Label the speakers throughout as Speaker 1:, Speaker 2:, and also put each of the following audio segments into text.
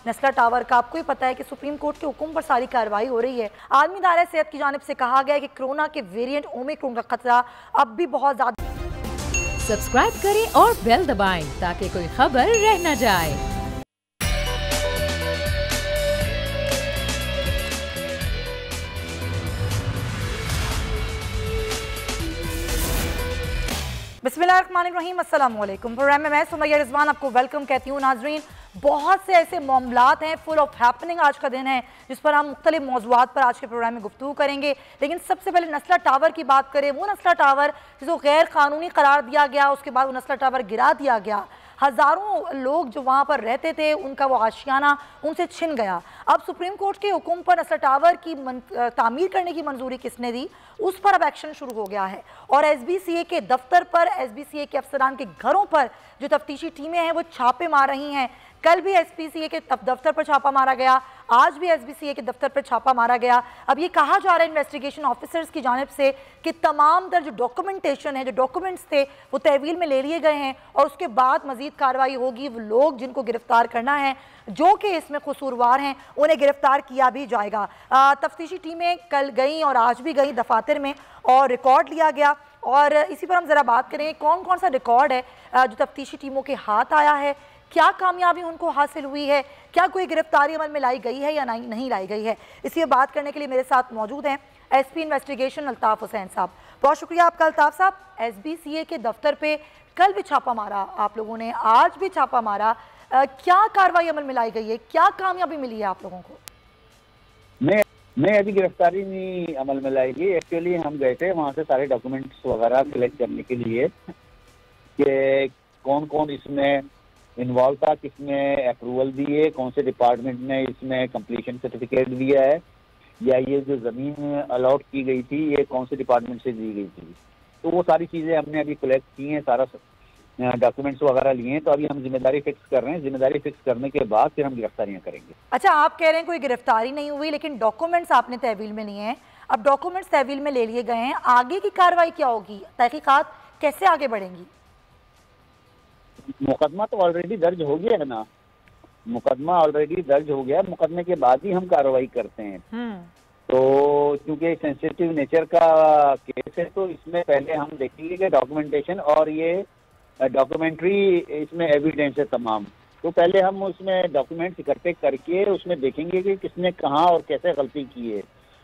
Speaker 1: नस्ला tower का आपको ही पता है कि सुप्रीम कोर्ट के हुक्म पर सारी कार्रवाई हो रही है। आलमी इदारे सेहत की जानिब से कहा गया है कि कोरोना के वेरिएंट ओमिक्रॉन का खतरा अब भी बहुत ज्यादा।
Speaker 2: सब्सक्राइब करें और बेल दबाएं ताकि कोई खबर रह न जाए।
Speaker 1: बिस्मिल्लाहिर्रहमानिर्रहीम, अस्सलाम वालेकुम। प्रोग्राम में मैं सुमैया रिजवान आपको वेलकम कहती हूँ। नाजरीन, बहुत से ऐसे मामलात हैं, फुल ऑफ हैपनिंग आज का दिन है जिस पर हम मुख्तलिफ मौज़ूआत पर आज के प्रोग्राम में गुफ्तगू करेंगे। लेकिन सबसे पहले नस्ला टावर की बात करें। वो नस्ला टावर जिसको गैर कानूनी करार दिया गया, उसके बाद वो नस्ला टावर गिरा दिया गया। हज़ारों लोग जो वहाँ पर रहते थे उनका वो आशियाना उनसे छिन गया। अब सुप्रीम कोर्ट के हुक्म पर नस्ला टावर की तामीर करने की मंजूरी किसने दी, उस पर अब एक्शन शुरू हो गया है। और SBCA के दफ्तर पर, SBCA के अफसरान के घरों पर जो तफ्तीशी टीमें हैं वो छापे मार रही हैं। कल भी SBCA के दफ्तर पर छापा मारा गया, आज भी SBCA के दफ्तर पर छापा मारा गया। अब ये कहा जा रहा है इन्वेस्टिगेशन ऑफिसर्स की जानिब से कि तमाम जो डॉक्यूमेंटेशन है, जो डॉक्यूमेंट्स थे वो तहवील में ले लिए गए हैं और उसके बाद मजीद कार्रवाई होगी। वो लोग जिनको गिरफ्तार करना है, जो कि इसमें कसूरवार हैं, उन्हें गिरफ्तार किया भी जाएगा। तफ्तीशी टीमें कल गई और आज भी गई दफातर में और रिकॉर्ड लिया गया। और इसी पर हम ज़रा बात करें कौन कौन सा रिकॉर्ड है जो तफ्तीशी टीमों के हाथ आया है, क्या कामयाबी उनको हासिल हुई है, क्या कोई गिरफ्तारी अमल में लाई गई है या नहीं लाई गई है। इसी पर बात करने के लिए मेरे साथ मौजूद हैं SP इन्वेस्टिगेशन अल्ताफ़ हुसैन साहब। बहुत शुक्रिया आपका अल्ताफ़ साहब। SBCA के दफ्तर पे कल भी छापा मारा आप लोगों ने, आज भी छापा मारा, क्या कार्रवाई अमल में लाई गई है, क्या कामयाबी मिली है आप लोगों को?
Speaker 3: नहीं, अभी गिरफ्तारी नहीं अमल में लाई गई। एक्चुअली हम गए थे वहाँ से सारे डॉक्यूमेंट्स वगैरह कलेक्ट करने के लिए कि कौन कौन इसमें इन्वॉल्व था, किसने अप्रूवल दिए, कौन से डिपार्टमेंट ने इसमें कंप्लीशन सर्टिफिकेट दिया है, या ये जो ज़मीन अलॉट की गई थी ये कौन से डिपार्टमेंट से दी गई थी। तो वो सारी चीज़ें हमने अभी कलेक्ट की हैं, सारा डॉक्यूमेंट्स वगैरह लिए हैं। तो अभी हम जिम्मेदारी फिक्स कर रहे हैं। जिम्मेदारी फिक्स करने के बाद फिर हम गिरफ्तारियां करेंगे।
Speaker 1: अच्छा, आप कह रहे हैं कोई गिरफ्तारी नहीं हुई लेकिन डॉक्यूमेंट्स आपने तहवील में लिए हैं। अब डॉक्यूमेंट्स तहवील में ले लिए गए हैं, आगे की कार्रवाई क्या होगी, तहकीकात कैसे आगे बढ़ेंगी?
Speaker 3: मुकदमा तो ऑलरेडी दर्ज हो गया है ना, मुकदमा ऑलरेडी दर्ज हो गया। मुकदमे के बाद ही हम कार्रवाई करते हैं। तो क्योंकि सेंसिटिव नेचर का केस है तो इसमें पहले हम देखेंगे कि डॉक्यूमेंटेशन और ये डॉक्यूमेंट्री इसमें एविडेंस है तमाम। तो पहले हम उसमें डॉक्यूमेंट्स इकट्ठे करके उसमें देखेंगे कि किसने कहाँ और कैसे गलती की है।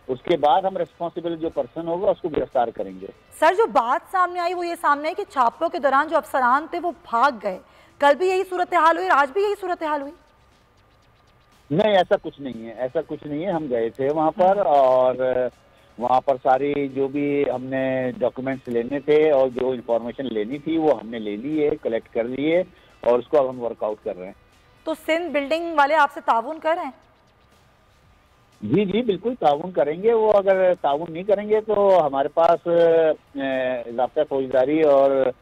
Speaker 3: उसके बाद हम रिस्पॉन्सिबल जो पर्सन होगा उसको गिरफ्तार करेंगे।
Speaker 1: सर, जो बात सामने आई वो ये सामने है कि छापों के दौरान जो अफसरान थे वो भाग गए। कल भी यही सूरत हाल हुई, आज भी यही सूरत हाल हुई?
Speaker 3: नहीं, ऐसा कुछ नहीं है, ऐसा कुछ नहीं है। हम गए थे वहाँ पर और वहाँ पर सारी जो भी हमने डॉक्यूमेंट्स लेने थे और जो इंफॉर्मेशन लेनी थी वो हमने ले ली है, कलेक्ट कर ली है और उसको अब हम वर्कआउट कर रहे हैं। तो
Speaker 1: सिंध बिल्डिंग वाले आपसे ताउन कर रहे हैं?
Speaker 3: जी बिल्कुल ताउन करेंगे। वो अगर ताउन नहीं करेंगे तो हमारे पास ज़ाब्ता फौजदारी और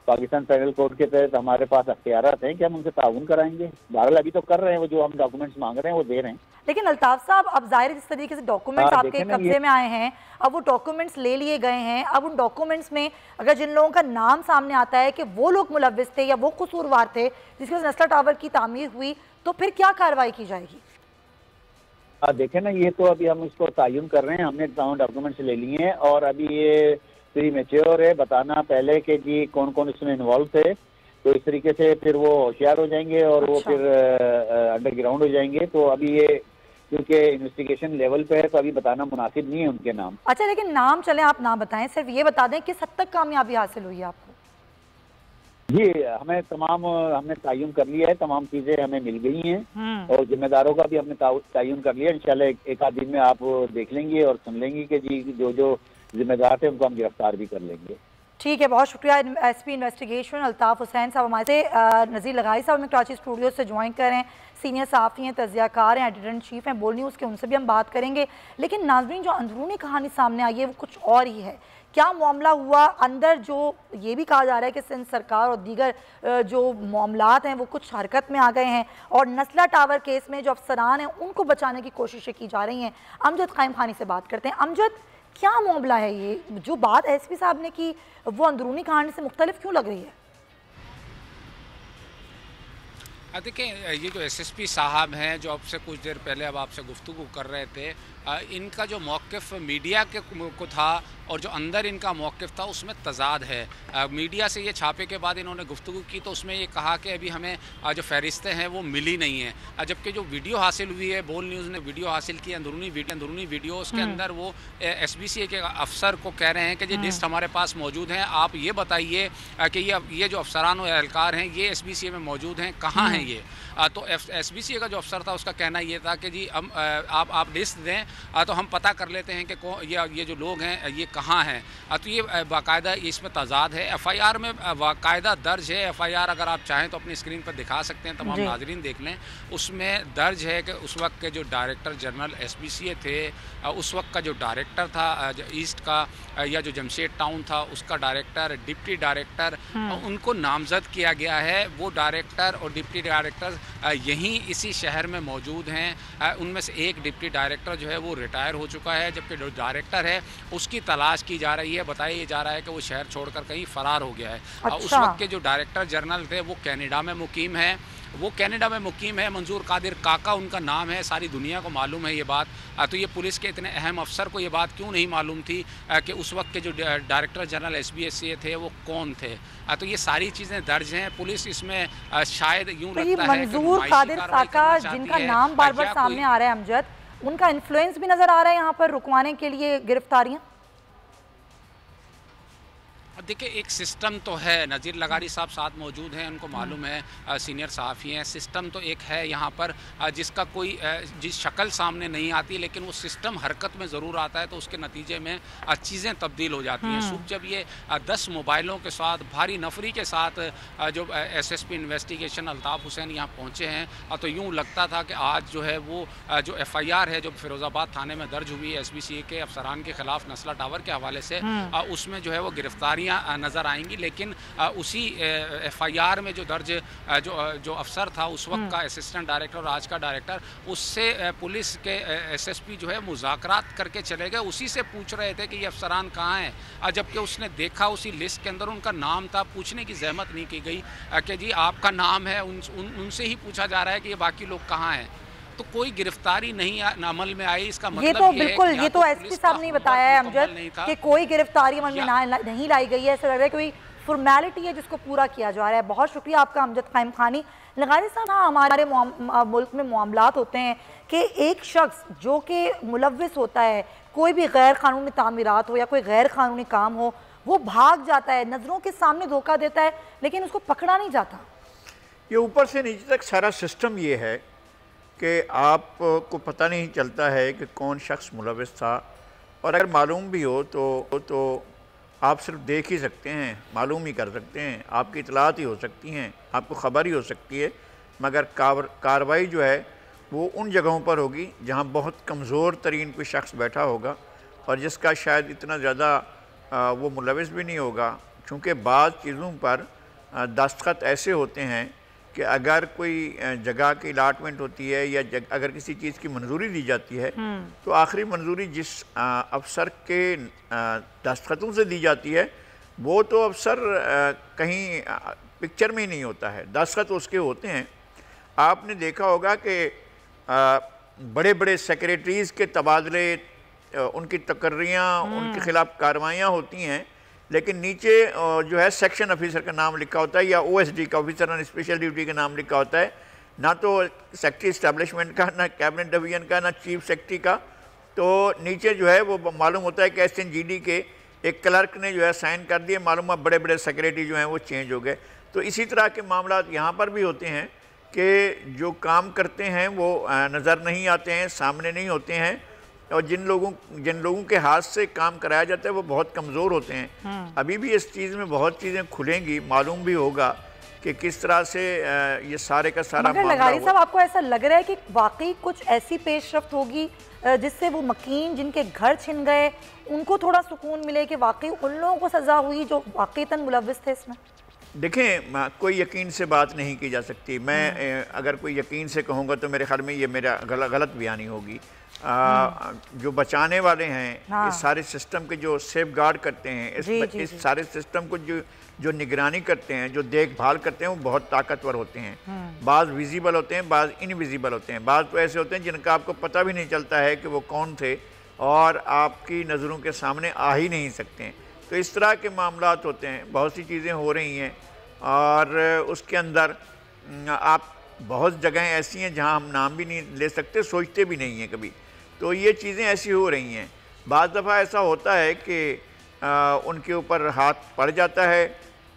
Speaker 3: पाकिस्तान पेनल कोड के तहत हमारे पास अख्तियारात हैं कि हम उनसे ताउन कराएंगे। बहरहाल अभी तो कर रहे हैं, वो जो हम डॉक्यूमेंट्स मांग रहे हैं वो दे रहे हैं।
Speaker 1: लेकिन अल्ताफ साहब, अब जाहिर जिस तरीके से डॉक्यूमेंट्स आपके कब्जे में आए हैं, अब वो डॉक्यूमेंट्स ले लिए गए हैं। अब उन डॉक्यूमेंट्स में अगर जिन लोगों का नाम सामने आता है कि वो लोग मुलव्विस थे या वो कसूरवार थे जिसकी वजह से नस्ला टावर की तामीर हुई, तो फिर क्या कार्रवाई की जाएगी?
Speaker 3: देखें ना, ये तो अभी हम इसको तयन कर रहे हैं। हमने डॉक्यूमेंट्स ले लिए हैं और अभी ये प्री मैच्योर है बताना पहले कि जी कौन कौन इसमें इन्वॉल्व थे। तो इस तरीके से फिर वो होशियार हो जाएंगे और वो फिर अंडरग्राउंड हो जाएंगे। तो अभी ये क्योंकि इन्वेस्टिगेशन लेवल पे है तो अभी बताना मुनासिब नहीं है उनके नाम।
Speaker 1: अच्छा, लेकिन नाम चले आप ना बताएं, सिर्फ ये बता दें किस हद तक कामयाबी हासिल हुई है आपको?
Speaker 3: जी, हमने तयन कर लिया है, तमाम चीजें हमें मिल गई हैं और जिम्मेदारों का भी हमने तयन कर लिया। इंशाल्लाह एक आध दिन में आप देख लेंगे और सुन लेंगे कि जी जो जो जिम्मेदार थे उनको हम गिरफ्तार भी कर लेंगे।
Speaker 1: ठीक है, बहुत शुक्रिया SP इन्वेस्टिगेशन अल्ताफ़ हुसैन साहब हमारे से। नज़ीर लगाई साहब हमें कराची स्टूडियो से ज्वाइन कर रहे हैं, सीनियर सहाफ़ी हैं, तज़ियाकार हैं, एडिटर इन चीफ हैं बोल न्यूज़ के, उनसे भी हम बात करेंगे। लेकिन नाज़रीन, जो अंदरूनी कहानी सामने आई है वो कुछ और ही है। क्या मामला हुआ अंदर, जो ये भी कहा जा रहा है कि सिंध सरकार और दीगर जो मामलात हैं वो कुछ हरकत में आ गए हैं और नस्ला टावर केस में जो अफसरान हैं उनको बचाने की कोशिशें की जा रही हैं। अमजद क़ाइम खानी से बात करते हैं। अमजद, क्या मामला है ये? जो बात SP साहब ने की वो अंदरूनी कहानी से मुख्तलिफ क्यों लग रही है?
Speaker 4: देखिए, ये जो एसएसपी साहब हैं जो अब से कुछ देर पहले अब आपसे गुफ्तगू कर रहे थे, इनका जो मौक़िफ़ मीडिया के को था और जो अंदर इनका मौक़िफ़ था उसमें तज़ाद है। मीडिया से ये छापे के बाद इन्होंने गुफ्तगू की तो उसमें ये कहा कि अभी हमें जो फ़हरिस्तें हैं वो मिली नहीं हैं, जबकि जो वीडियो हासिल हुई है, बोल न्यूज़ ने वीडियो हासिल की, अंदरूनी वीडियो उसके अंदर वो एसबीसीए के अफसर को कह रहे हैं कि ये लिस्ट हमारे पास मौजूद हैं, आप ये बताइए कि ये जो अफसरान और एहलकार हैं ये एसबीसीए में मौजूद हैं, कहाँ हैं ये। तो एसबीसीए का जो अफसर था उसका कहना ये था कि जी हम आप लिस्ट दें तो हम पता कर लेते हैं कि ये जो लोग हैं ये कहाँ हैं। तो ये बाकायदा इसमें तज़ाद है, एफआईआर में बाकायदा दर्ज है। एफआईआर अगर आप चाहें तो अपनी स्क्रीन पर दिखा सकते हैं, तमाम नाज़रीन देख लें। उसमें दर्ज है कि उस वक्त के जो डायरेक्टर जनरल एसबीसीए थे, उस वक्त का जो डायरेक्टर था ईस्ट का या जो जमशेद टाउन था उसका डायरेक्टर, डिप्टी डायरेक्टर, उनको नामजद किया गया है। वो डायरेक्टर और डिप्टी डायरेक्टर यहीं इसी शहर में मौजूद हैं। उनमें से एक डिप्टी डायरेक्टर जो है वो रिटायर हो चुका है, जबकि जो डायरेक्टर है उसकी तलाश की जा रही है। बताया जा रहा है कि वो शहर छोड़कर कहीं फ़रार हो गया है।
Speaker 1: अच्छा।
Speaker 4: उस वक्त के जो डायरेक्टर जनरल थे वो कनाडा में मुकीम है। मंजूर कादिर काका उनका नाम है, सारी दुनिया को मालूम है ये बात। तो ये पुलिस के इतने अहम अफसर को ये बात क्यों नहीं मालूम थी कि उस वक्त के जो डायरेक्टर जनरल एसबीसीए थे वो कौन थे। तो ये सारी चीज़ें दर्ज हैं। पुलिस इसमें शायद यूँ
Speaker 1: तो
Speaker 4: लगता है कि
Speaker 1: मंजूर कादिर काका जिनका नाम बार बार सामने आ रहा है अमजद, उनका इन्फ्लुएंस भी नज़र आ रहा है यहाँ पर रुकवाने के लिए गिरफ्तारियाँ।
Speaker 4: देखिए, एक सिस्टम तो है, नज़ीर लगारी साहब साथ मौजूद हैं, उनको मालूम है, सीनियर सहाफ़ी हैं। सिस्टम तो एक है यहाँ पर जिसका कोई जिस शक्ल सामने नहीं आती, लेकिन वो सिस्टम हरकत में ज़रूर आता है तो उसके नतीजे में चीज़ें तब्दील हो जाती हैं। सुबह जब ये 10 मोबाइलों के साथ भारी नफरी के साथ जो एसएसपी इन्वेस्टिगेशन अल्ताफ़ हुसैन यहाँ पहुँचे हैं तो यूँ लगता था कि आज जो है वो जो एफआईआर है जो फिरोज़ाबाद थाने में दर्ज हुई है एसबीसीए के अफसरान के ख़िलाफ़ नस्ला टावर के हवाले से, उसमें जो है वो गिरफ्तारियाँ नज़र आएंगी। लेकिन उसी एफआईआर में जो दर्ज जो अफसर था उस वक्त का असिस्टेंट डायरेक्टर और आज का डायरेक्टर, उससे पुलिस के एसएसपी जो है मुज़ाकरात करके चले गए। उसी से पूछ रहे थे कि ये अफसरान कहाँ हैं, जबकि उसने देखा उसी लिस्ट के अंदर उनका नाम था। पूछने की जहमत नहीं की गई कि जी आपका नाम है, उनसे ही पूछा जा रहा है कि ये बाकी लोग कहाँ हैं। तो कोई गिरफ्तारी नहीं अमल में आई। इसका मतलब
Speaker 1: ये तो बिल्कुल, ये तो एसपी साहब ने बताया है अमजद कि कोई गिरफ्तारी अमल में नहीं लाई गई है। ऐसा लग रहा है कोई फॉर्मेलिटी है जिसको पूरा किया जा रहा है। बहुत शुक्रिया आपका अमजद क़ाइम खानी। लगारी साहब, हाँ, हमारे मुल्क में मामलात होते हैं कि एक शख्स जो कि मुलव्विस होता है, कोई भी गैर कानूनी तामीरात हो या कोई गैर कानूनी काम हो, वो भाग जाता है, नज़रों के सामने धोखा देता है, लेकिन उसको पकड़ा नहीं जाता।
Speaker 5: ये ऊपर से नीचे तक सारा सिस्टम ये है कि आपको पता नहीं चलता है कि कौन शख्स मुलविस था, और अगर मालूम भी हो तो आप सिर्फ देख ही सकते हैं, मालूम ही कर सकते हैं, आपकी इतलात ही हो सकती हैं, आपको ख़बर ही हो सकती है, मगर कार्रवाई जो है वो उन जगहों पर होगी जहाँ बहुत कमज़ोर तरीन कोई शख्स बैठा होगा और जिसका शायद इतना ज़्यादा वो मुलविस भी नहीं होगा। चूँकि बाज़ चीज़ों पर दस्तखत ऐसे होते हैं कि अगर कोई जगह की अलाटमेंट होती है या अगर किसी चीज़ की मंजूरी दी जाती है तो आखिरी मंजूरी जिस अफसर के दस्तखतों से दी जाती है वो तो अफसर कहीं पिक्चर में ही नहीं होता है, दस्तखत उसके होते हैं। आपने देखा होगा कि बड़े बड़े सेक्रेटरीज़ के तबादले, उनकी तकर्रियाँ, उनके ख़िलाफ़ कार्रवाइयाँ होती हैं, लेकिन नीचे जो है सेक्शन ऑफिसर का नाम लिखा होता है या ओएसडी का, ऑफिसर ऑन स्पेशल ड्यूटी का नाम लिखा होता है, ना तो सेक्रेटरी इस्टेब्लिशमेंट का, ना कैबिनेट डिवीज़न का, ना चीफ सेक्रेटरी का। तो नीचे जो है वो मालूम होता है कि SNGD के एक क्लर्क ने जो है साइन कर दिए, मालूम है बड़े बड़े सेक्रेटरी जो हैं वो चेंज हो गए। तो इसी तरह के मामला यहाँ पर भी होते हैं कि जो काम करते हैं वो नज़र नहीं आते हैं, सामने नहीं होते हैं, और जिन लोगों के हाथ से काम कराया जाता है वो बहुत कमज़ोर होते हैं। अभी भी इस चीज़ में बहुत चीज़ें खुलेंगी, मालूम भी होगा कि किस तरह से ये सारे का सारा मामला।
Speaker 1: लगारी साहब, आपको ऐसा लग रहा है कि वाकई कुछ ऐसी पेशरफ्त होगी जिससे वो मकीन जिनके घर छिन गए उनको थोड़ा सुकून मिले कि वाकई उन लोगों को सज़ा हुई जो वाकईतन मुलव्विस थे इसमें?
Speaker 5: देखें, कोई यकीन से बात नहीं की जा सकती। मैं अगर कोई यकीन से कहूँगा तो मेरे ख्याल में ये मेरा गलत बयानी होगी। जो बचाने वाले हैं, हाँ। इस सारे सिस्टम के जो सेफ गार्ड करते हैं, इस सारे सिस्टम को जो निगरानी करते हैं, जो देखभाल करते हैं, वो बहुत ताकतवर होते हैं। बाज़ विजिबल होते हैं, बाज़ इनविजिबल होते हैं, बाज़ तो ऐसे होते हैं जिनका आपको पता भी नहीं चलता है कि वो कौन थे और आपकी नज़रों के सामने आ ही नहीं सकते हैं। तो इस तरह के मामलात होते हैं, बहुत सी चीज़ें हो रही हैं और उसके अंदर आप बहुत जगहें ऐसी हैं जहां हम नाम भी नहीं ले सकते, सोचते भी नहीं हैं कभी। तो ये चीज़ें ऐसी हो रही हैं। बाज़ दफ़ा ऐसा होता है कि उनके ऊपर हाथ पड़ जाता है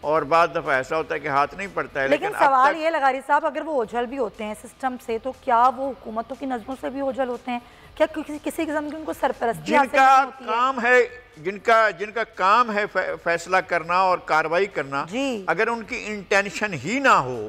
Speaker 5: और बाज़ दफ़ा ऐसा होता है कि हाथ नहीं पड़ता है।
Speaker 1: लेकिन सवाल ये लगारी साहब, अगर वो ओझल भी होते हैं सिस्टम से, तो क्या वो हुकूमतों की नज़रों से भी ओझल होते हैं? क्या किसी किस्म की उनको सरपरस्ती
Speaker 5: जिनका काम है, जिनका काम है फैसला करना और कार्रवाई करना, अगर उनकी इंटेंशन ही ना हो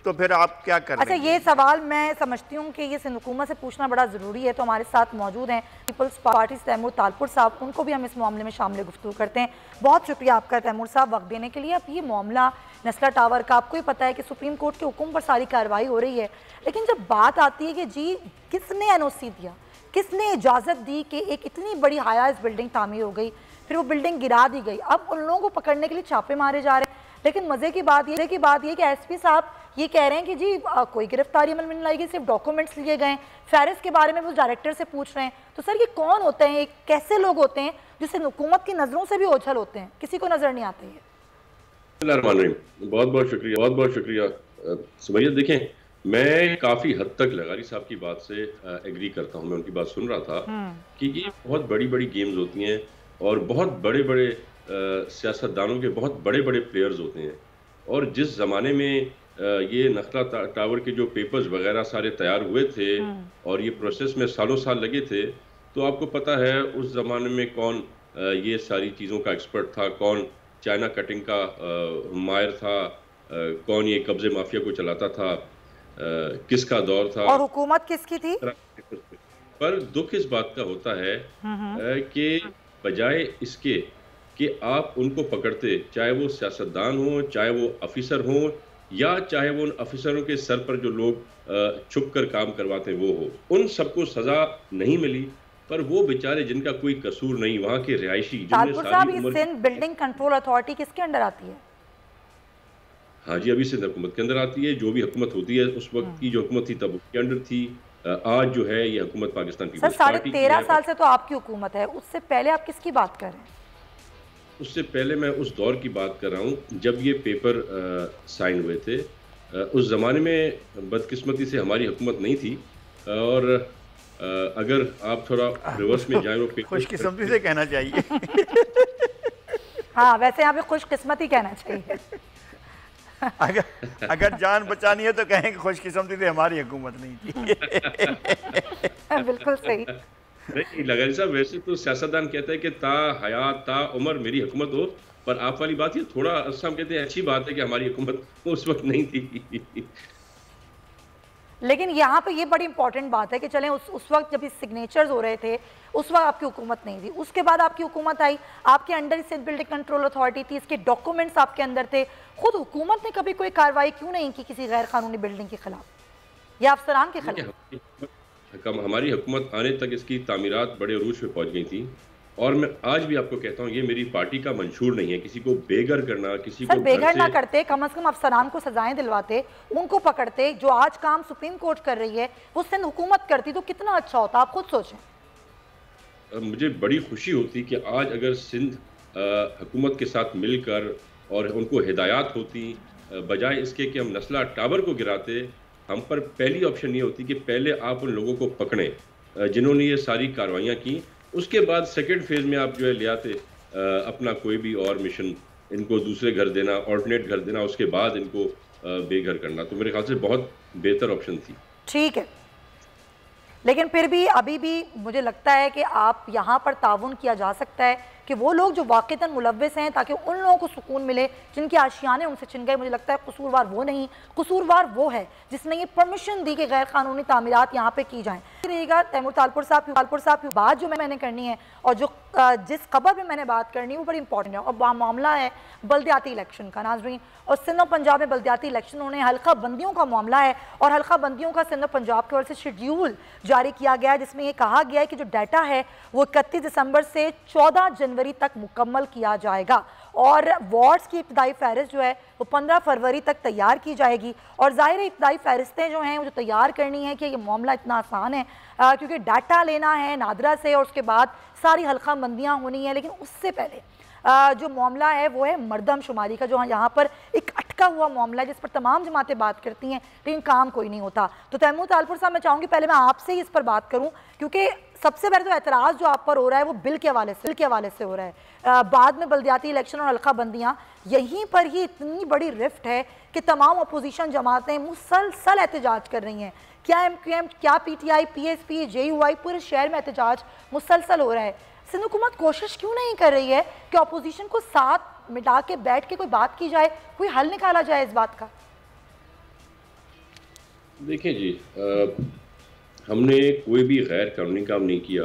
Speaker 5: तो फिर आप क्या कर रहे हैं?
Speaker 1: अच्छा, ये सवाल मैं समझती हूँ कि ये सिंध हुकूमत से पूछना बड़ा ज़रूरी है। तो हमारे साथ मौजूद हैं पीपल्स पार्टी से तैमूर तालपुर साहब, उनको भी हम इस मामले में शामिल गुफ्तगू करते हैं। बहुत शुक्रिया आपका तैमूर साहब वक्त देने के लिए। अब ये मामला नस्ला टावर का, आपको ही पता है कि सुप्रीम कोर्ट के हुक्म पर सारी कार्रवाई हो रही है, लेकिन जब बात आती है कि जी किसने एनओसी दिया, किसने इजाज़त दी कि एक इतनी बड़ी हाई बिल्डिंग तामीर हो गई, फिर वो बिल्डिंग गिरा दी गई, अब उन लोगों को पकड़ने के लिए छापे मारे जा रहे हैं। लेकिन मज़े की बात ये कि एसपी साहब ये कह रहे हैं कि जी कोई गिरफ्तारी अमल में नहीं लाई गई, सिर्फ डॉक्यूमेंट्स लिए गए। फेरिस के बारे में वो डायरेक्टर से पूछ रहे हैं। तो सर ये कौन होते हैं, कैसे लोग होते हैं जिससे हुकूमत की नज़रों से भी ओझल होते हैं, किसी को नज़र नहीं आते?
Speaker 6: बहुत बहुत शुक्रिया सुमैया। देखें, मैं काफ़ी हद तक लगारी साहब की बात से एग्री करता हूँ। मैं उनकी बात सुन रहा था कि ये बहुत बड़ी बड़ी गेम्स होती हैं और बहुत बड़े बड़े सियासतदानों के बहुत बड़े बड़े प्लेयर्स होते हैं। और जिस ज़माने में ये नखला टावर के जो पेपर्स वगैरह सारे तैयार हुए थे और ये प्रोसेस में सालों साल लगे थे, तो आपको पता है उस ज़माने में कौन ये सारी चीज़ों का एक्सपर्ट था, कौन चाइना कटिंग का माहिर था, कौन ये कब्जे माफिया को चलाता था, किसका दौर था
Speaker 1: और हुकूमत किसकी थी।
Speaker 6: पर दुख इस बात का होता है कि बजाय इसके कि आप उनको पकड़ते, चाहे वो सियासतदान हो, चाहे वो अफिसर हो, या चाहे वो उन अफिसरों के सर पर जो लोग छुप कर काम करवाते वो हो, उन सबको सजा नहीं मिली। पर वो बेचारे जिनका कोई कसूर नहीं, वहाँ के रिहायशी,
Speaker 1: सिंध बिल्डिंग कंट्रोल अथॉरिटी किसके अंडर आती है?
Speaker 6: हाँ जी, अभी सिंध हुकूमत के अंदर आती है। जो भी हुकूमत होती है, उस वक्त की जो हुकूमत थी तब उसके अंडर थी। आज जो है ये हुकूमत पाकिस्तान की
Speaker 1: 13.5 साल से तो आपकी हुकूमत है, उससे पहले आप किसकी बात कर रहे हैं?
Speaker 6: उससे पहले मैं उस दौर की बात कर रहा हूँ जब ये पेपर साइन हुए थे। उस ज़माने में बदकिस्मती से हमारी हुकूमत नहीं थी और अगर आप थोड़ा रिवर्स में जाएं, वो
Speaker 5: खुशकिस्मती से कहना चाहिए।
Speaker 1: हाँ, वैसे यहाँ पे खुशकिस्मती कहना चाहिए।
Speaker 5: अगर जान बचानी है तो कहें कि खुशकिस्मती से हमारी हुकूमत नहीं थी।
Speaker 1: बिल्कुल सही।
Speaker 6: नहीं लगारी साहब, वैसे तो सियासतदान कहता है कि ता हयात ता उमर मेरी हुकूमत हो, पर आप वाली बात ये थोड़ा हम कहते हैं अच्छी बात है कि हमारी हुकूमत उस वक्त नहीं थी।
Speaker 1: लेकिन यहाँ पे ये बड़ी इंपॉर्टेंट बात है कि चलें उस वक्त जब सिग्नेचर्स हो रहे थे उस वक्त आपकी हुकूमत नहीं थी, उसके बाद आपकी हुकूमत आई, आपके under Sindh building control authority थी, इसके डॉक्यूमेंट्स आपके अंदर थे। खुद हुकूमत ने कभी कोई कार्रवाई क्यों नहीं की किसी गैर कानूनी बिल्डिंग के खिलाफ या अफसरान के खिलाफ?
Speaker 6: हमारी हुकूमत आने तक इसकी तामीरात बड़े अरूज पे पहुंच गई थी। और मैं आज भी आपको कहता हूँ, ये मेरी पार्टी का मंशूर नहीं है किसी को बेघर करना, किसी को
Speaker 1: बेघर ना करते, कम से कम अफसरान को सजाएं दिलवाते, उनको पकड़ते। जो आज काम सुप्रीम कोर्ट कर रही है वो सिंध हुकूमत करती तो कितना अच्छा होता, आप खुद सोचें।
Speaker 6: मुझे बड़ी खुशी होती कि आज अगर सिंध हुकूमत के साथ मिलकर और उनको हिदायत होती, बजाय इसके कि हम नस्ला टावर को गिराते, हम पर पहली ऑप्शन ये होती कि पहले आप उन लोगों को पकड़ें जिन्होंने ये सारी कार्रवाइयाँ की, उसके बाद सेकेंड फेज में आप जो है ले आते अपना कोई भी और मिशन, इनको दूसरे घर देना, ऑल्टरनेट घर देना, उसके बाद इनको बेघर करना। तो मेरे ख्याल से बहुत बेहतर ऑप्शन थी।
Speaker 1: ठीक है, लेकिन फिर भी अभी भी मुझे लगता है कि आप यहाँ पर ताउन किया जा सकता है कि वो लोग जो वाक़तन मुलव्विस हैं, ताकि उन लोगों को सुकून मिले जिनके आशियाने उनसे छिन गए। मुझे लगता है कसूरवार वो नहीं, कसूरवार वो है जिसने ये परमिशन दी कि गैर कानूनी तामीरात यहाँ पे की जाएँ। रहिएगा तैमूर तालपुर साहब की बात जो मैंने करनी है और जो जिस खबर में मैंने बात करनी है वो बड़ी इंपॉर्टेंट है, और मामला है बल्दियाती इलेक्शन का नाजरीन। और सिंध और पंजाब में बल्दियाती इलेक्शन होने, हल्का बंदियों का मामला है, और हल्का बंदियों का सिंध और पंजाब की ओर से शेड्यूल जारी किया गया है, जिसमें ये कहा गया है कि जो डाटा है वो 31 दिसंबर से 14 जनवरी तक मुकम्मल किया जाएगा, और वार्ड्स की इब्तदाई फहरिस्त जो है वो 15 फरवरी तक तैयार की जाएगी। और ज़ाहिर इब्तदाई फहरिस्तें जो हैं वो जो तैयार करनी है कि ये मामला इतना आसान है, क्योंकि डाटा लेना है नादरा से और उसके बाद सारी हल्का बंदियाँ होनी है। लेकिन उससे पहले जो मामला है वो है मरदमशुमारी का, जो यहाँ पर एक अटका हुआ मामला है जिस पर तमाम जमातें बात करती हैं लेकिन काम कोई नहीं होता। तो तैमूर तालपुर साहब, मैं चाहूँगी पहले मैं आपसे ही इस पर बात करूँ, क्योंकि सबसे पहले तो एतराज़ जो आप पर हो रहा है वो बिल के हवाले से हो रहा है। बाद में बल्दियाती इलेक्शन और हल्का बंदियाँ, यहीं पर ही इतनी बड़ी रिफ्ट है कि तमाम अपोजिशन जमातें मुसलसल एहतजाज कर रही हैं। क्या MQM, क्या PTI, PSP, JUI, पूरे शहर में एहतजाज मुसलसल हो रहा है। सिंध हुकूमत कोशिश क्यों नहीं कर रही है कि अपोजिशन को साथ मिला के बैठ के कोई बात की जाए, कोई हल निकाला जाए इस बात का?
Speaker 6: देखिए जी, हमने कोई भी गैर कानूनी काम नहीं किया।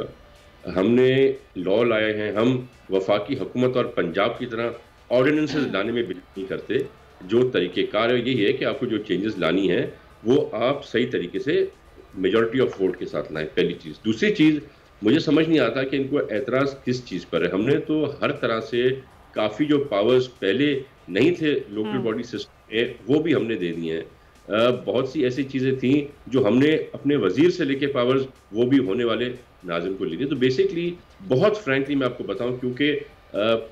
Speaker 6: हमने लॉ लाए हैं। हम वफाकी हुकूमत और पंजाब की तरह ऑर्डिनेंसेस लाने में बिल्कुल नहीं करते। जो तरीक़ेकार है यही है कि आपको जो चेंजेस लानी है वो आप सही तरीके से मेजॉरिटी ऑफ वोट के साथ लाएं, पहली चीज़। दूसरी चीज़, मुझे समझ नहीं आता कि इनको एतराज़ किस चीज़ पर है। हमने तो हर तरह से काफ़ी जो पावर्स पहले नहीं थे लोकल बॉडी सिस्टम में वो भी हमने दे दिए हैं। बहुत सी ऐसी चीज़ें थी जो हमने अपने वजीर से लेके पावर्स वो भी होने वाले नाज़िम को ली थी। तो बेसिकली बहुत फ्रैंकली मैं आपको बताऊं, क्योंकि